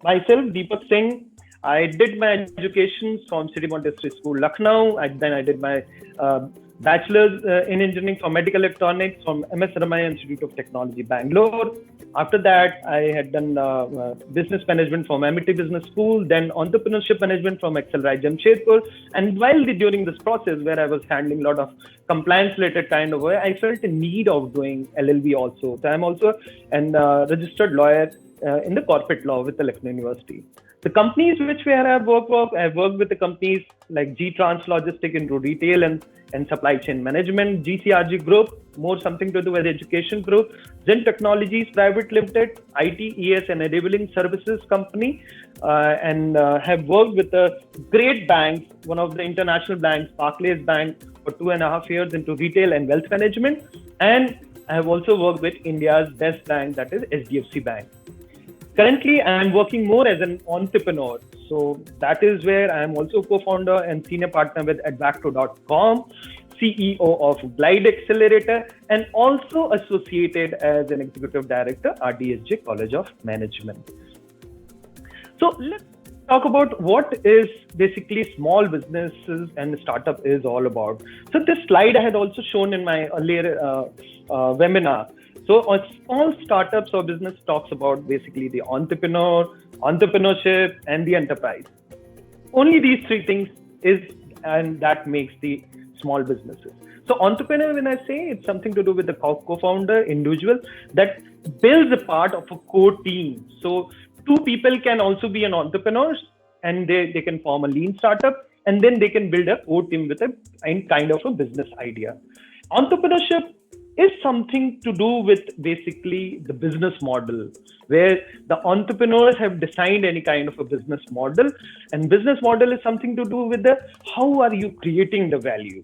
Myself, Deepak Singh. I did my education from City Montessori School, Lucknow. Then I did my bachelor's in engineering from medical electronics from MS Ramaiah Institute of Technology, Bangalore. After that, I had done business management from MIT Business School, then entrepreneurship management from Accelerator, Jamshedpur. And during this process where I was handling a lot of compliance related kind of work, I felt a need of doing LLB also. So I'm also a registered lawyer in the corporate law with the Lucknow University. The companies which I have worked with the companies like G-Trans Logistic into retail and supply chain management, GCRG Group, more something to do with education group, Zen Technologies Private Limited, IT, ES and enabling services company, and have worked with a great bank, one of the international banks, Barclays Bank, for 2.5 years into retail and wealth management. And I have also worked with India's best bank, that is HDFC Bank. Currently, I am working more as an entrepreneur. So that is where I am also co-founder and senior partner with Advacto.com, CEO of Glide Accelerator, and also associated as an executive director, RDSJ College of Management. So let's talk about what is basically small businesses and startup is all about. So this slide I had also shown in my earlier webinar. So all startups or business talks about basically the entrepreneur, entrepreneurship, and the enterprise. Only these three things and that makes the small businesses. So entrepreneur, when I say, it's something to do with the co-founder, individual that builds a part of a core team. So two people can also be an entrepreneur and they can form a lean startup, and then they can build a core team with a kind of a business idea. Entrepreneurship is something to do with basically the business model, where the entrepreneurs have designed any kind of a business model, and business model is something to do with the how are you creating the value.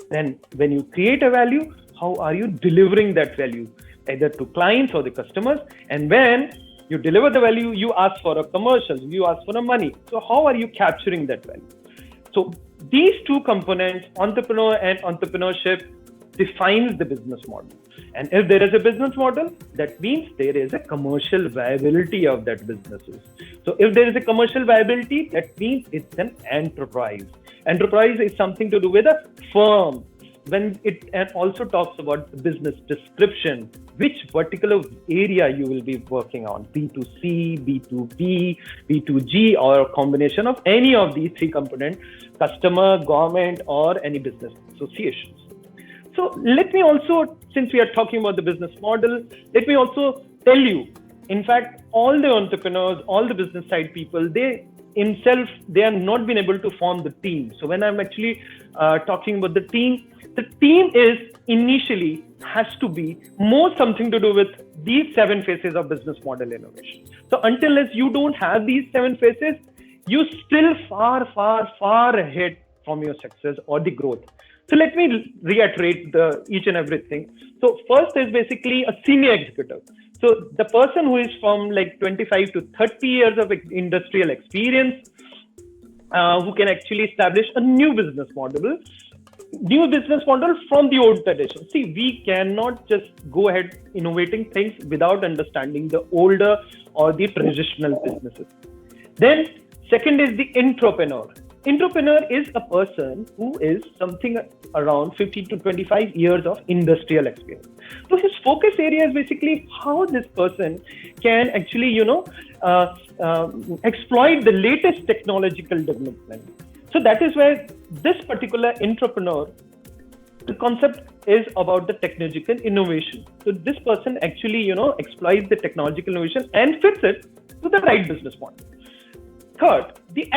Then when you create a value, how are you delivering that value either to clients or the customers? And when you deliver the value, you ask for a commercial, you ask for a money. So how are you capturing that value? So these two components, entrepreneur and entrepreneurship, defines the business model. And if there is a business model, that means there is a commercial viability of that businesses. So if there is a commercial viability, that means it's an enterprise. Enterprise is something to do with a firm. When it also talks about the business description, which particular area you will be working on, B2C, B2B, B2G, or a combination of any of these three components, customer, government, or any business associations. So let me also, since we are talking about the business model, let me also tell you, in fact, all the entrepreneurs, all the business side people, they have not been able to form the team. So when I'm actually talking about the team is initially has to be more something to do with these 7 phases of business model innovation. So until as you don't have these 7 phases, you're still far, far, far ahead from your success or the growth. So let me reiterate each and everything. So first is basically a senior executive. So the person who is from like 25 to 30 years of industrial experience, who can actually establish a new business model from the old tradition. See, we cannot just go ahead innovating things without understanding the older or the traditional businesses. Then second is the entrepreneur. Entrepreneur is a person who is something around 15 to 25 years of industrial experience. So his focus area is basically how this person can actually, exploit the latest technological development. So that is where this particular entrepreneur, the concept is about the technological innovation. So this person actually, exploits the technological innovation and fits it to the right business model. Third, the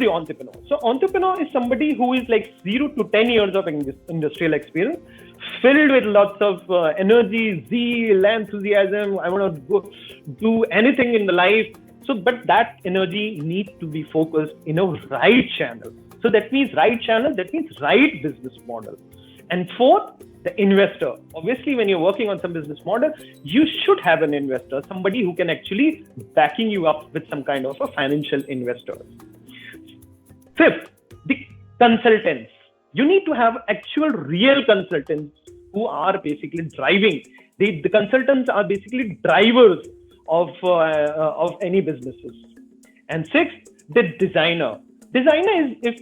entrepreneur. So entrepreneur is somebody who is like 0 to 10 years of industrial experience, filled with lots of energy, zeal, enthusiasm. I want to go do anything in the life. So, but that energy needs to be focused in a right channel. So that means right channel, that means right business model. And fourth, the investor. Obviously, when you're working on some business model, you should have an investor, somebody who can actually backing you up with some kind of a financial investor. Fifth, the consultants. You need to have actual real consultants who are basically driving. The consultants are basically drivers of any businesses. And sixth, the designer. Designer is, if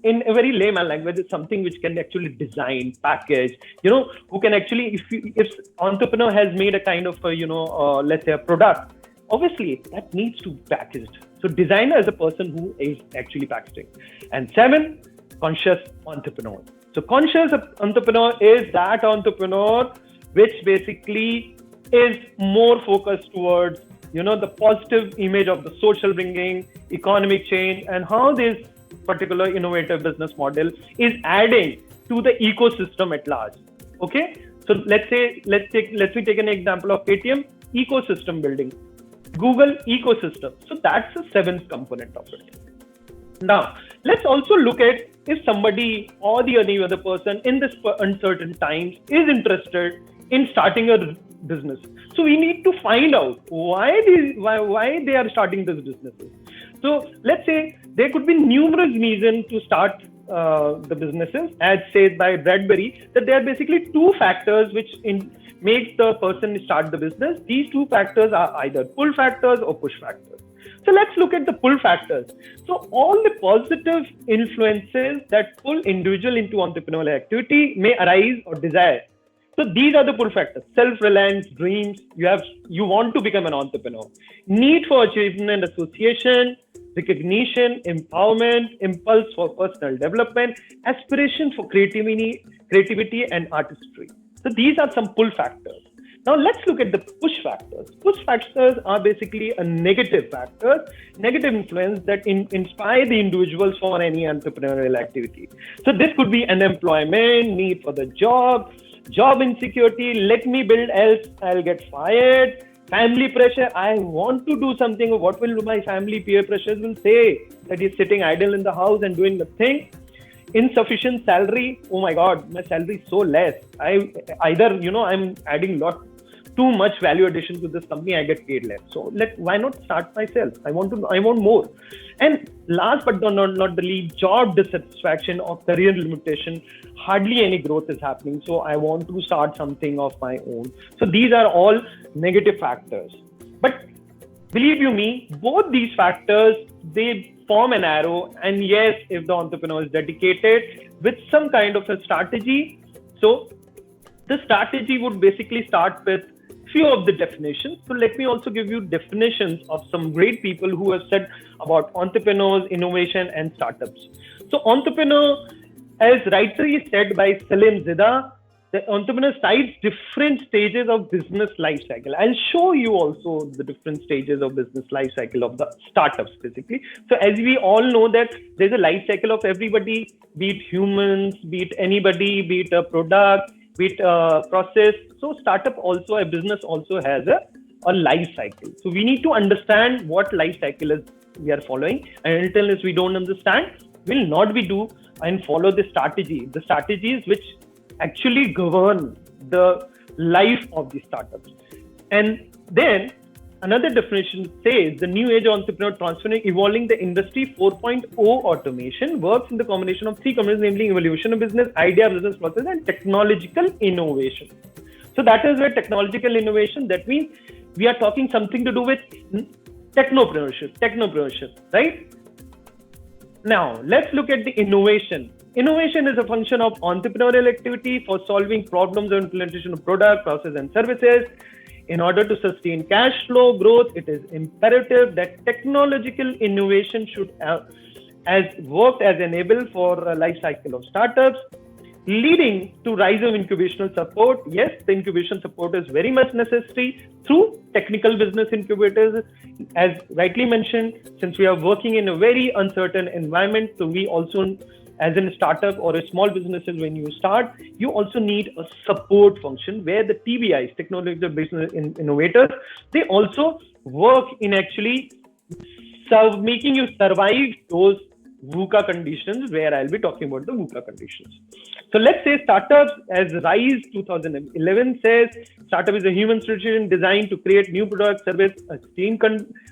in a very layman language, is something which can actually design, package, who can actually, if entrepreneur has made a kind of let's say a product, obviously that needs to be packaged. So designer is a person who is actually packaging. And seven, conscious entrepreneur. So conscious entrepreneur is that entrepreneur which basically is more focused towards the positive image of the social bringing, economic change, and how this particular innovative business model is adding to the ecosystem at large. Okay, so let's me take an example of Paytm ecosystem building, Google ecosystem. So that's the seventh component of it. Now let's also look at if somebody or any other person in this uncertain times is interested in starting a business. So we need to find out why they are starting these businesses. So let's say there could be numerous reasons to start the businesses, as said by Bradbury, that there are basically two factors which make the person start the business. These two factors are either pull factors or push factors. So let's look at the pull factors. So all the positive influences that pull individual into entrepreneurial activity may arise or desire. So these are the pull factors: self-reliance, dreams. You want to become an entrepreneur. Need for achievement and association, recognition, empowerment, impulse for personal development, aspiration for creativity and artistry. So these are some pull factors. Now let's look at the push factors. Push factors are basically a negative factor, negative influence that inspire the individuals for any entrepreneurial activity. So this could be unemployment, need for the job insecurity, let me build else I'll get fired, family pressure, I want to do something, what will my family peer pressures will say that he's sitting idle in the house and doing nothing. Insufficient salary, oh my god, my salary is so less, I'm adding too much value addition to this company, I get paid less. So why not start myself? I want more. And last but not the least, job dissatisfaction or career limitation, hardly any growth is happening. So I want to start something of my own. So these are all negative factors. But believe you me, both these factors, they form an arrow. And yes, if the entrepreneur is dedicated with some kind of a strategy, so the strategy would basically start with few of the definitions. So let me also give you definitions of some great people who have said about entrepreneurs, innovation, and startups. So entrepreneur, as rightly said by Salim Zida, the entrepreneur cites different stages of business life cycle. I'll show you also the different stages of business life cycle of the startups basically. So as we all know that there's a life cycle of everybody, be it humans, be it anybody, be it a product, be it a process. So startup also, a business also has a life cycle. So we need to understand what life cycle is we are following. And until we don't understand, we'll not do and follow the strategies which actually govern the life of the startups. And then another definition says the new age entrepreneur transforming, evolving the industry 4.0 automation works in the combination of three components, namely evolution of business, idea, business process, and technological innovation. So that is where technological innovation, that means we are talking something to do with technopreneurship, right? Now let's look at the innovation. Innovation is a function of entrepreneurial activity for solving problems or implementation of product, process, and services. In order to sustain cash flow growth, it is imperative that technological innovation should have worked as enable for a life cycle of startups, leading to rise of incubational support. Yes, the incubation support is very much necessary through technical business incubators. As rightly mentioned, since we are working in a very uncertain environment, so we also, as in a startup or a small businesses, when you start, you also need a support function where the TBIs, technological business innovators, they also work in actually making you survive those VUCA conditions, where I'll be talking about the VUCA conditions. So let's say startups, as RISE 2011 says, startup is a human institution designed to create new products, service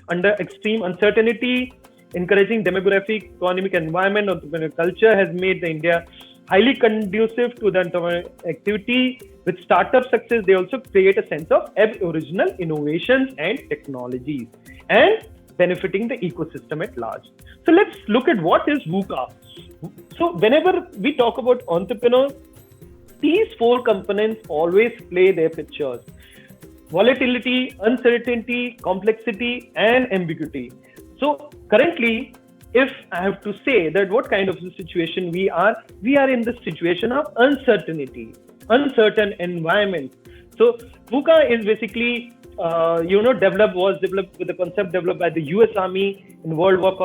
under extreme uncertainty. Encouraging demographic, economic environment, entrepreneurial culture has made the India highly conducive to the entrepreneurial activity. With startup success, they also create a sense of original innovations and technologies. And benefiting the ecosystem at large. So let's look at what is VUCA. So whenever we talk about entrepreneurs, these 4 components always play their pictures: volatility, uncertainty, complexity, and ambiguity. So currently, if I have to say that what kind of a situation we are in the situation of uncertainty, uncertain environment. So VUCA is basically, was developed with a concept developed by the US Army in World War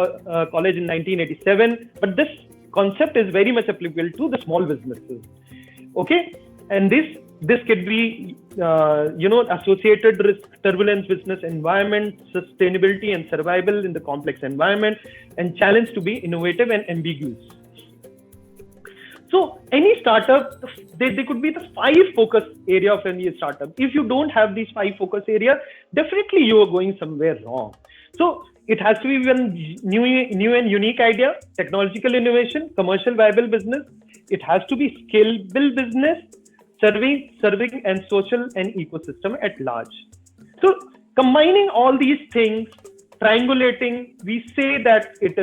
College in 1987. But this concept is very much applicable to the small businesses. Okay, and this could be, associated risk, turbulence, business environment, sustainability and survival in the complex environment, and challenge to be innovative and ambiguous. So any startup, they could be the 5 focus area of any startup. If you don't have these 5 focus areas, definitely you are going somewhere wrong. So it has to be one new and unique idea, technological innovation, commercial viable business. It has to be scalable business, serving and social and ecosystem at large. So combining all these things, triangulating, we say that it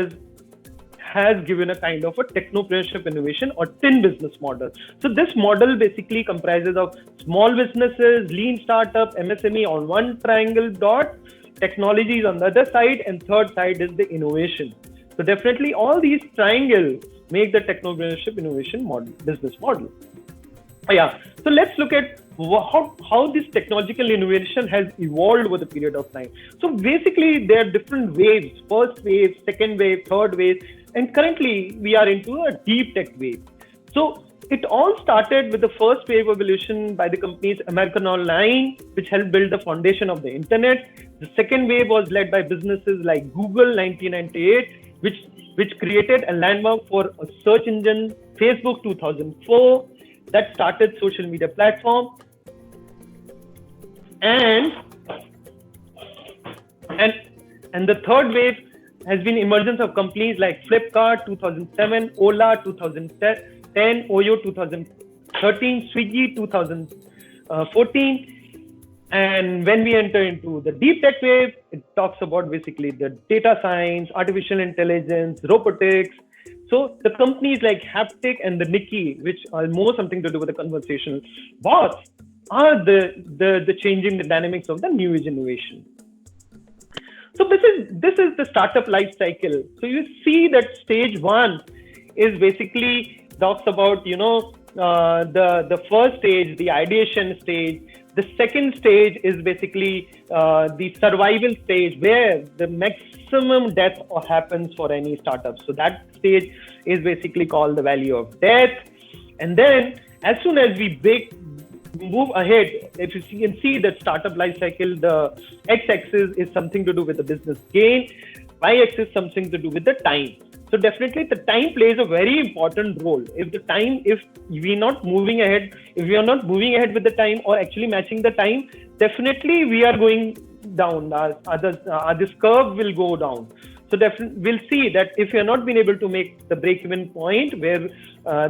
has given a kind of a technopreneurship innovation or TIN business model. So this model basically comprises of small businesses, lean startup, MSME on one triangle dot, technologies on the other side, and third side is the innovation. So definitely all these triangles make the technopreneurship innovation model, business model. Yeah, so let's look at how this technological innovation has evolved over the period of time. So basically there are different waves: first wave, second wave, third wave, and currently we are into a deep tech wave. So it all started with the first wave evolution by the companies American Online, which helped build the foundation of the internet. The second wave was led by businesses like Google 1998, which created a landmark for a search engine. Facebook 2004, that started social media platform. And the third wave has been emergence of companies like Flipkart 2007, Ola 2010, Oyo 2013, Swiggy 2014. And when we enter into the deep tech wave, it talks about basically the data science, artificial intelligence, robotics. So the companies like Haptic and the Nikki, which are more something to do with the conversational bots, are the changing the dynamics of the new age innovation. So this is the startup life cycle. So you see that stage 1 is basically talks about the first stage, the ideation stage. The second stage is basically the survival stage, where the maximum death happens for any startup. So that stage is basically called the valley of death. And then as soon as we move ahead, if you can see that startup life cycle, the x-axis is something to do with the business gain, y-axis something to do with the time. So definitely the time plays a very important role. If we are not moving ahead with the time or actually matching the time, definitely we are going down. This curve will go down. So we'll see that if you are not being able to make the break-even point, where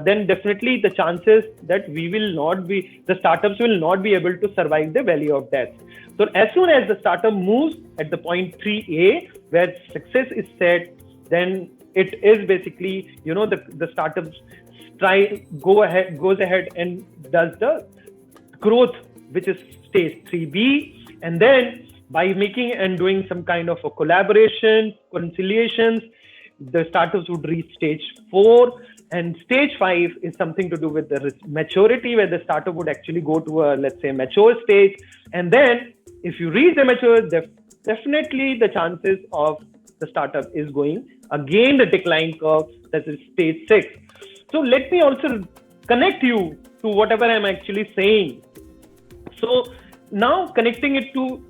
then definitely the chances that the startups will not be able to survive the valley of death. So as soon as the startup moves at the point 3A, where success is set, then it is basically, the startup goes ahead and does the growth, which is stage 3B. And then by making and doing some kind of a collaboration, conciliations, the startups would reach stage 4. And stage 5 is something to do with the maturity, where the startup would actually go to a, let's say, mature stage. And then if you reach the mature, definitely the chances of the startup is going again the decline curve, that is stage 6. So let me also connect you to whatever I'm actually saying. So now connecting it to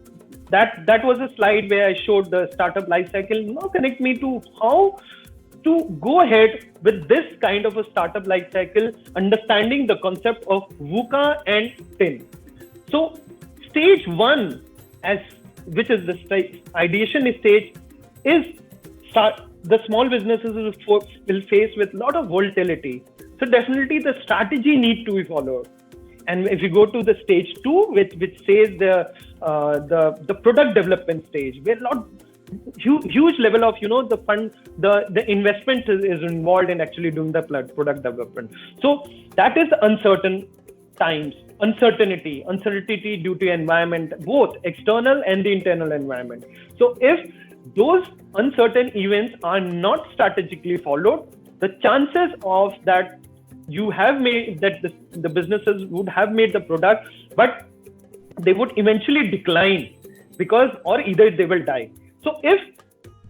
that was a slide where I showed the startup life cycle. Now connect me to how to go ahead with this kind of a startup life cycle, understanding the concept of VUCA and TIN. So stage 1, which is the ideation stage, is the small businesses will face with a lot of volatility. So definitely the strategy need to be followed. And if you go to the stage 2, which says the product development stage, where huge level of the fund, the investment is involved in actually doing the product development. So that is uncertain times, uncertainty due to environment, both external and the internal environment. So if those uncertain events are not strategically followed, the chances of that you have made that the businesses would have made the product, but they would eventually decline, because or either they will die. So if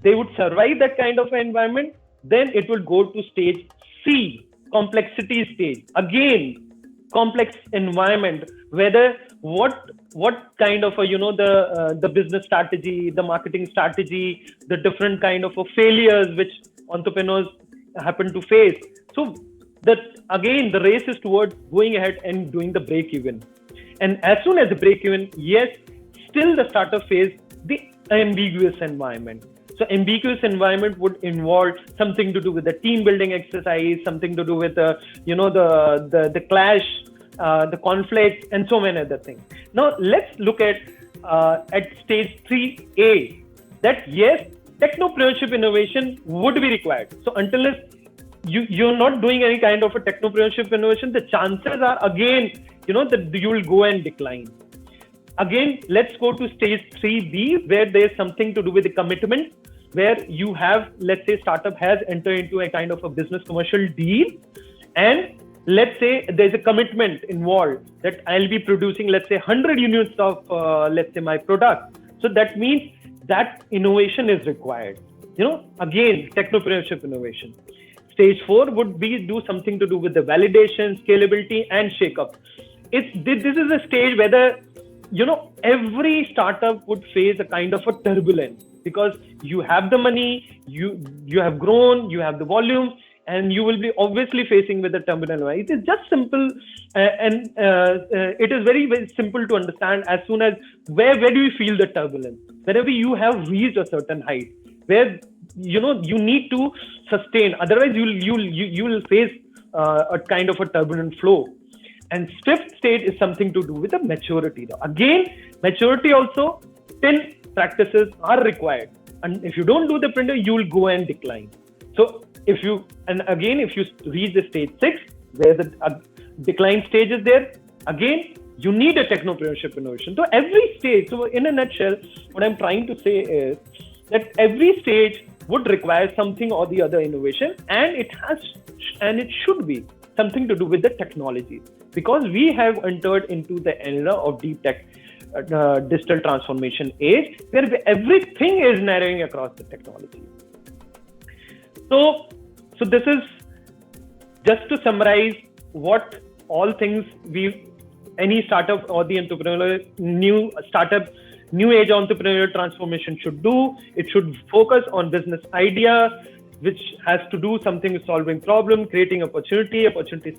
they would survive that kind of environment, then it will go to stage C, complexity stage. Again, complex environment, whether what kind of the business strategy, the marketing strategy, the different kind of failures which entrepreneurs happen to face. So that again, the race is towards going ahead and doing the break even. And as soon as the break even, yes, still the startup phase, the ambiguous environment. So ambiguous environment would involve something to do with the team building exercise, something to do with the clash, the conflicts, and so many other things. Now let's look at stage 3A. That yes, technopreneurship innovation would be required. So until you're not doing any kind of a technopreneurship innovation, the chances are again that you will go and decline. Again, let's go to stage 3B, where there's something to do with the commitment, where you have, let's say, startup has entered into a kind of a business commercial deal, and let's say there's a commitment involved that I'll be producing, let's say, 100 units of, let's say, my product. So that means that innovation is required. Again, technopreneurship innovation. Stage 4 would be do something to do with the validation, scalability, and shake-up. This is a stage where every startup would face a kind of a turbulence, because you have the money, you have grown, you have the volume, and you will be obviously facing with the turbulence. It is just simple, and it is very, very simple to understand. As soon as where do you feel the turbulence? Wherever you have reached a certain height, where you need to sustain, otherwise you will face a kind of a turbulent flow. And fifth stage is something to do with the maturity. Again, maturity also, 10 practices are required. And if you don't do the printer, you will go and decline. So if you reach the stage 6, where the decline stage is there, again, you need a technopreneurship innovation. So every stage, so in a nutshell, what I'm trying to say is that every stage would require something or the other innovation, and it should be something to do with the technology, because we have entered into the era of deep tech, digital transformation age, where everything is narrowing across the technology. So this is just to summarize what all things any startup or the entrepreneur, new age entrepreneurial transformation should do. It should focus on business idea, which has to do something with solving problem, creating opportunity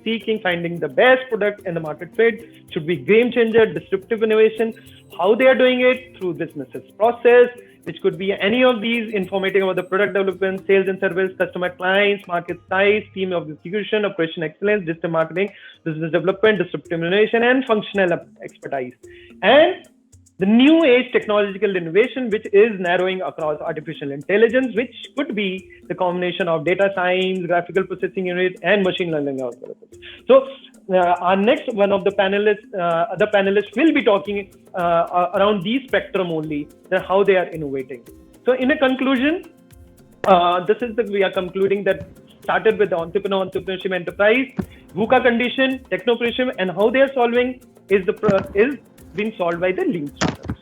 seeking, finding the best product in the market fit. Should be game changer, disruptive innovation. How they are doing it? Through businesses process, which could be any of these, informating about the product development, sales and service, customer clients, market size, team of execution, operation excellence, digital marketing, business development, disruptive innovation, and functional expertise. And the new age technological innovation, which is narrowing across artificial intelligence, which could be the combination of data science, graphical processing unit, and machine learning algorithms. So our next one of the other panelists will be talking around these spectrum only, how they are innovating. So in a conclusion, we are concluding that started with the entrepreneurship enterprise, VUCA condition, technopreneurship, and how they are solving is being solved by the lean startups.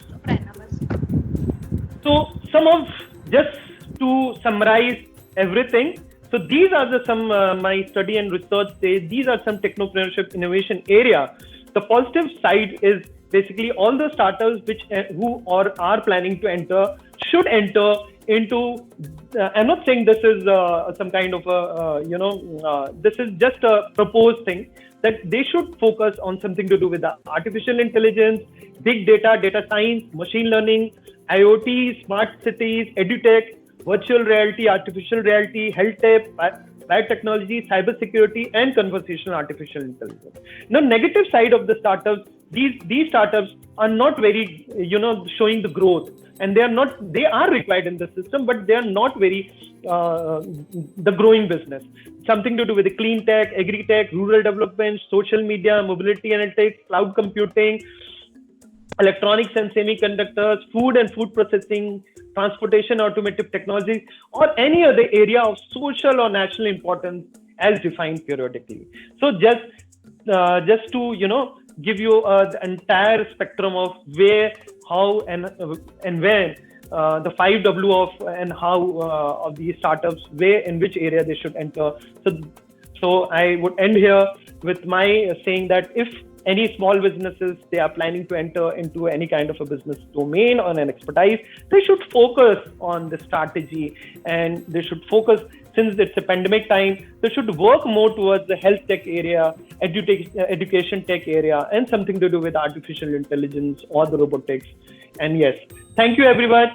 So just to summarize everything, so these are some my study and research says these are some technopreneurship innovation area. The positive side is basically all the startups who are planning to enter should enter into. I'm not saying this is some kind of this is just a proposed thing, that they should focus on something to do with the artificial intelligence, big data, data science, machine learning, IoT, smart cities, edutech, virtual reality, artificial reality, health tech, biotechnology, cybersecurity, and conversational artificial intelligence. Now, negative side of the startups these startups are not very, showing the growth, and they are required in the system, but they are not very the growing business. Something to do with the clean tech, agri tech, rural development, social media, mobility analytics, cloud computing, electronics and semiconductors, food and food processing, transportation, automotive technology, or any other area of social or national importance as defined periodically. So just to give you the entire spectrum of where, how, and when the 5W of and how of these startups, where in which area they should enter. So I would end here with my saying that if any small businesses, they are planning to enter into any kind of a business domain or an expertise, they should focus on the strategy, and they should focus, since it's a pandemic time, they should work more towards the health tech area, education tech area, and something to do with artificial intelligence or the robotics. And yes, thank you everyone.